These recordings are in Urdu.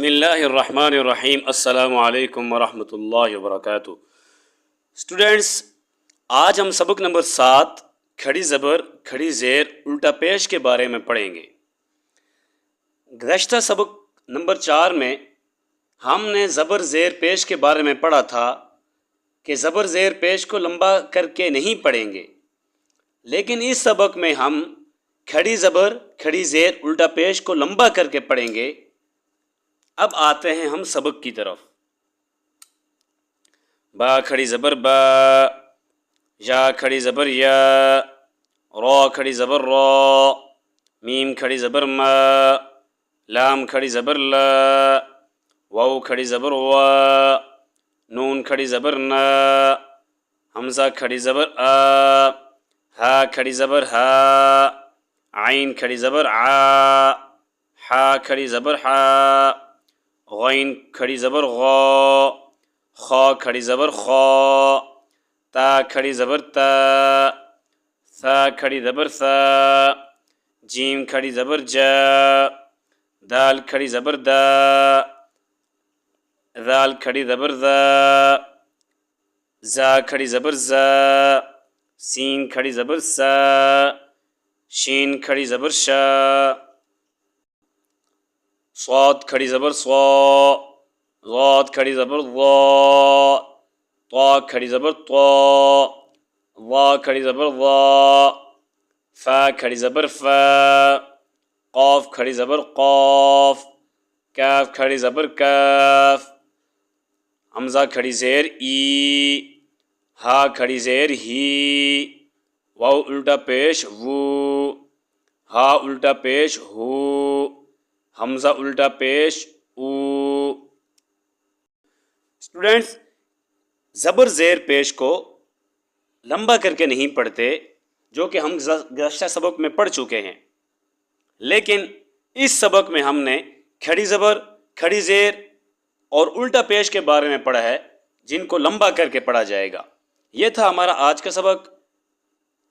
بسم اللہ الرحمن الرحیم۔ السلام علیکم ورحمۃ اللہ وبرکاتہ۔ اسٹوڈینٹس، آج ہم سبق نمبر 7 کھڑی زبر کھڑی زیر الٹا پیش کے بارے میں پڑھیں گے۔ گزشتہ سبق نمبر 4 میں ہم نے زبر زیر پیش کے بارے میں پڑھا تھا کہ زبر زیر پیش کو لمبا کر کے نہیں پڑھیں گے، لیکن اس سبق میں ہم کھڑی زبر کھڑی زیر الٹا پیش کو لمبا کر کے پڑھیں گے۔ اب آتے ہیں ہم سبق کی طرف۔ با کھڑی زبر با، یا کھڑی زبر یا، را کھڑی زبر را، میم کھڑی زبر ما، لام کھڑی زبر لا، واو کھڑی زبر وا، نون کھڑی زبر نا، حمزہ کھڑی زبر آ، ہا کھڑی زبر ہا، عین کھڑی زبر عا، حا کھڑی زبر حا، غین کھڑی زبر غا، خا کھڑی زبر خا، تا کھڑی زبر تا، ثا کھڑی زبر ثا، جیم کھڑی زبر جا، دال کھڑی زبر دا، ذال کھڑی زبر ذا، زا کھڑی زبر زا، سین کھڑی زبر سا، شین کھڑی زبر شا، صاد کھڑی زبر صا، ضاد کھڑی زبر ضا، طا کھڑی زبر طا، ظا کھڑی زبر ظا، فا کھڑی زبر فا، قاف کھڑی زبر قاف، کاف کھڑی زبر کاف، حمزہ کھڑی زیر ای، ہا کھڑی زیر ہی، واو الٹا پیش وو، ہا الٹا پیش ہو، حمزہ الٹا پیش او۔ اسٹوڈینٹس، زبر زیر پیش کو لمبا کر کے نہیں پڑھتے، جو کہ ہم گزشتہ سبق میں پڑھ چکے ہیں، لیکن اس سبق میں ہم نے کھڑی زبر کھڑی زیر اور الٹا پیش کے بارے میں پڑھا ہے، جن کو لمبا کر کے پڑھا جائے گا۔ یہ تھا ہمارا آج کا سبق۔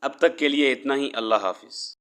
اب تک کے لیے اتنا ہی۔ اللہ حافظ۔